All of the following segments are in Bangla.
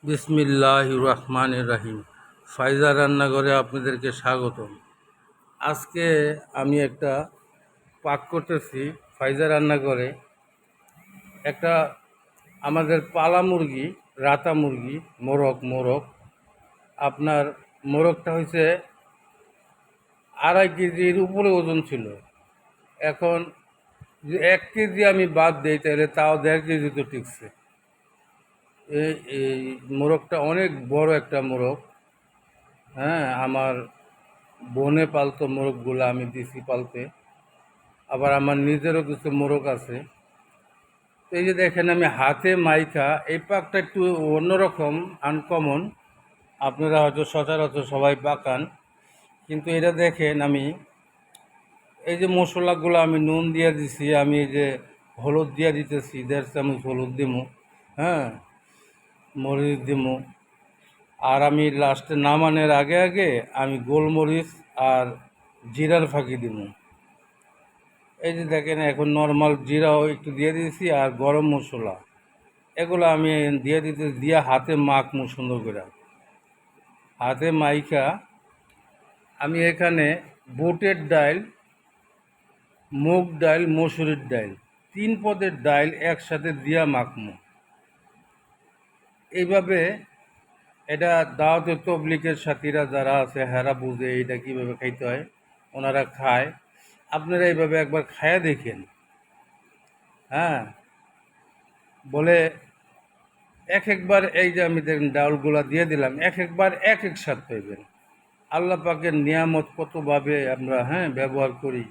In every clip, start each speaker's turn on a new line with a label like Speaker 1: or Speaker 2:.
Speaker 1: বিসমিল্লাহির রহমানির রহিম। ফাইজা রান্নাঘরে আপনাদেরকে স্বাগতম। আজকে আমি একটা পাক করতেছি ফাইজা রান্নাঘরে। একটা আমাদের পালা মুরগি, রাতা মুরগি, মোরগ। আপনার মোরগটা হয়েছে 2.5 কেজির উপরে ওজন ছিল। এখন যে 1 কেজি আমি বাদ দিই তাহলে তাও 1.5 কেজি তো টিকছে। এই মোরগটা অনেক বড় একটা মোরগ। হ্যাঁ, আমার বনে পালতো মোরগগুলো আমি দিছি পালতে। আবার আমার নিজেরও কিছু মোরগ আছে। তো এই যে দেখেন আমি হাতে মাইখা, এই পাকটা একটু অন্যরকম, আনকমন। আপনারা হয়তো সচরাচর সবাই পাকান, কিন্তু এটা দেখেন আমি এই যে মশলাগুলো আমি নুন দিয়ে দিছি, আমি এই যে হলুদ দিয়ে দিতেছি, 1.5 চামচ হলুদ দিমু। হ্যাঁ, মরিচ দিমু। আর আমি লাস্টে নামানোর আগে আগে আমি গোলমরিচ আর জিরার ফাঁকি দিমু। এই যে দেখেন এখন নর্মাল জিরাও একটু দিয়ে দিয়েছি আর গরম মশলা এগুলো আমি দিয়ে হাতে মাখমু সুন্দর করে। হাতে মাইখা আমি এখানে বুটের ডাল, মুগ ডাল, মসুরির ডাল, 3 পদের ডাল একসাথে দিয়া মাখমু। এইভাবে এটা দাওয়াতে তবলিগের সাথীরা যারা আছে হেরা বুঝে এটা কীভাবে খাইতে হয়, ওনারা খায়। আপনারা এইভাবে একবার খায়া দেখেন। হ্যাঁ, বলে একবার এই যে আমি দেখেন ডাউলগুলা দিয়ে দিলাম, একবার এক স্বাদ পাইবেন। আল্লাহ পাকের নিয়ামত কতভাবে আমরা ব্যবহার করি।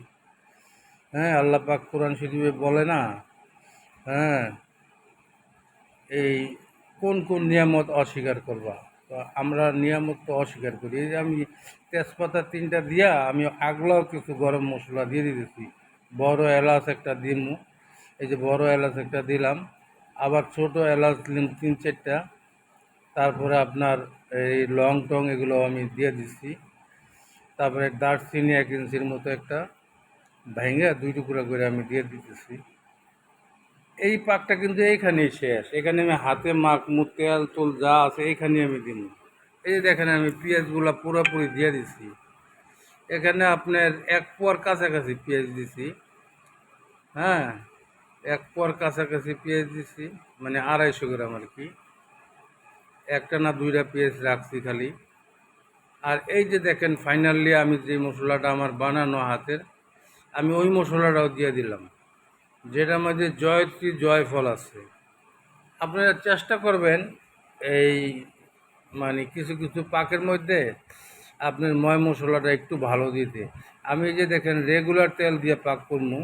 Speaker 1: হ্যাঁ, আল্লাহ পাক কোরআন শরীফে বলে না, হ্যাঁ, এই কোন কোন নিয়ামত অস্বীকার করবা। তো আমরা নিয়ামত তো অস্বীকার করি। এই যে আমি তেজপাতা 3টা দিয়া আমি আগলাও কিছু গরম মশলা দিয়ে দিতেছি। বড় এলাচ একটা দিমু, এই যে বড় এলাচ একটা দিলাম। আবার ছোট এলাচ দিলাম 3-4টা। তারপরে আপনার এই লং টং এগুলো আমি দিয়ে দিচ্ছি। তারপরে দারচিনি 1 ইঞ্চির মতো একটা ভেঙে 2 টুকরা করে আমি দিয়ে দিতেছি। এই পাকটা কিন্তু এইখানেই শেষ। এখানে আমি হাতে মাখমু, তেল তোল যা আছে এইখানে আমি দিব। এই যে দেখেন আমি পেঁয়াজগুলো পুরোপুরি দিয়ে দিছি। এখানে আপনার 1 পোয়ার কাছাকাছি পেঁয়াজ দিছি। হ্যাঁ, 1 পোয়ার কাছাকাছি পেঁয়াজ দিছি, মানে 250 গ্রাম আর কি। একটা না 2টা পেঁয়াজ রাখছি খালি। আর এই যে দেখেন ফাইনালি আমি যে মশলাটা আমার বানানো হাতের, আমি ওই মশলাটাও দিয়ে দিলাম, যেটার মধ্যে জয়ত্রী জয়ফল আছে। আপনারা চেষ্টা করবেন এই মানে কিছু কিছু পাকের মধ্যে আপনার ময় মশলাটা একটু ভালো দিতে। আমি এই যে দেখেন রেগুলার তেল দিয়ে পাক করবো,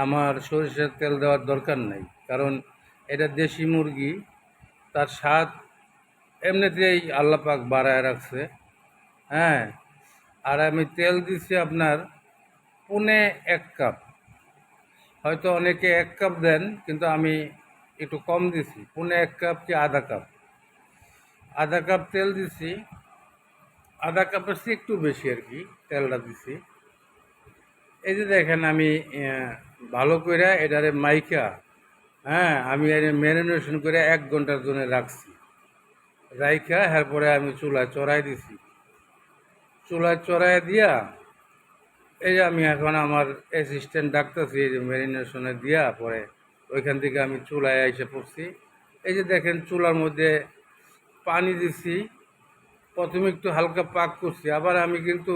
Speaker 1: আমার সরিষার তেল দেওয়ার দরকার নাই, কারণ এটা দেশি মুরগি, তার স্বাদ এমনিতেই আল্লাহ পাক বাড়ায় রাখছে। হ্যাঁ, আর আমি তেল দিচ্ছি আপনার 1.25 কাপ। হয়তো অনেকে 1 কাপ দেন, কিন্তু আমি একটু কম দিছি, 1.25 কাপ কি আধা কাপ। আধা কাপ তেল দিছি, আধা কাপের চেয়ে একটু বেশি আর কি তেলটা দিছি। এই যে দেখেন আমি ভালো করে এটারে মাইকা, হ্যাঁ, আমি ম্যারিনেশন করে 1 ঘন্টার জন্য রাখছি। রাইখা এরপরে আমি চুলায় চড়াই দিছি। চুলায় চড়াই দিয়া এই যে আমি এখন আমার অ্যাসিস্ট্যান্ট ডাকতেছি, এই যে ম্যারিনেশনে দিয়া পরে ওইখান থেকে আমি চুলায় এসে পড়ছি। এই যে দেখেন চুলার মধ্যে পানি দিছি, প্রথমে একটু হালকা পাক করছি, আবার আমি কিন্তু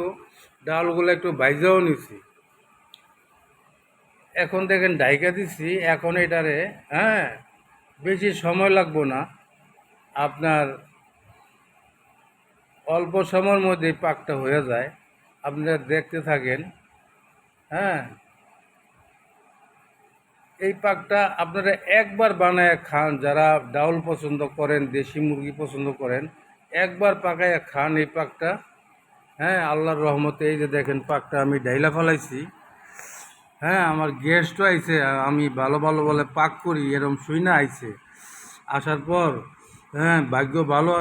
Speaker 1: ডালগুলো একটু ভাইজাও নিছি। এখন দেখেন ঢাইকা দিছি, এখন এটারে বেশি সময় লাগবো না, আপনার অল্প সময়ের মধ্যেই পাকটা হয়ে যায়। আপনারা দেখতে থাকেন। হ্যাঁ, এই পাকটা আপনারা একবার বানায় খান, যারা ডাউল পছন্দ করেন, দেশি মুরগি পছন্দ করেন, একবার পাকায় খান এই পাকটা। হ্যাঁ, আল্লাহর রহমতে এই যে দেখেন পাকটা আমি ঢাইলা ফেলাইছি। হ্যাঁ, আমার গেস্টও আইছে, আমি ভালো ভালো বলে পাক করি এরম শুই না আইছে। আসার পর ভাগ্য ভালো,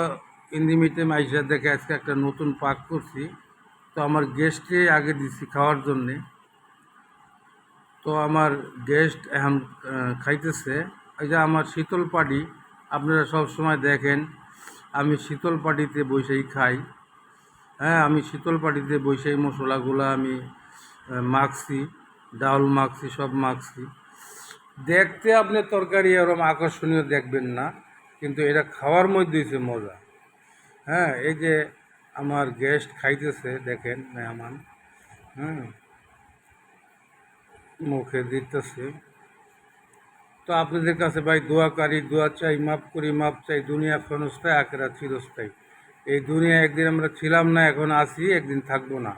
Speaker 1: ইন্দিমিটে আইসা দেখে আজকে একটা নতুন পাক করছি। তো আমার গেস্টকে আগে দিছি খাওয়ার জন্যে। তো আমার গেস্ট এখন খাইতেছে। এই যে আমার শীতল পাটি, আপনারা সব সময় দেখেন আমি শীতল পাটিতে বসেই খাই। হ্যাঁ, আমি শীতল পাটিতে বসেই মশলাগুলো আমি মাখছি, ডাউল মাখছি, সব মাখছি। দেখতে আপনি তরকারি এরকম আকর্ষণীয় দেখবেন না, কিন্তু এটা খাওয়ার মধ্যে হচ্ছে মজা। হ্যাঁ, এই যে আমার গেস্ট খাইতেছে, দেখেন মেহমান। হ্যাঁ, মুখে দিতেছে। তো আপনাদের কাছে ভাই দোয়া করি, দোয়া চাই, মাপ করি, মাপ চাই। দুনিয়া ক্ষণস্থায়ী, আখেরাত চিরস্থায়ী। এই দুনিয়া একদিন আমরা ছিলাম না, এখন আছি, একদিন থাকবো না।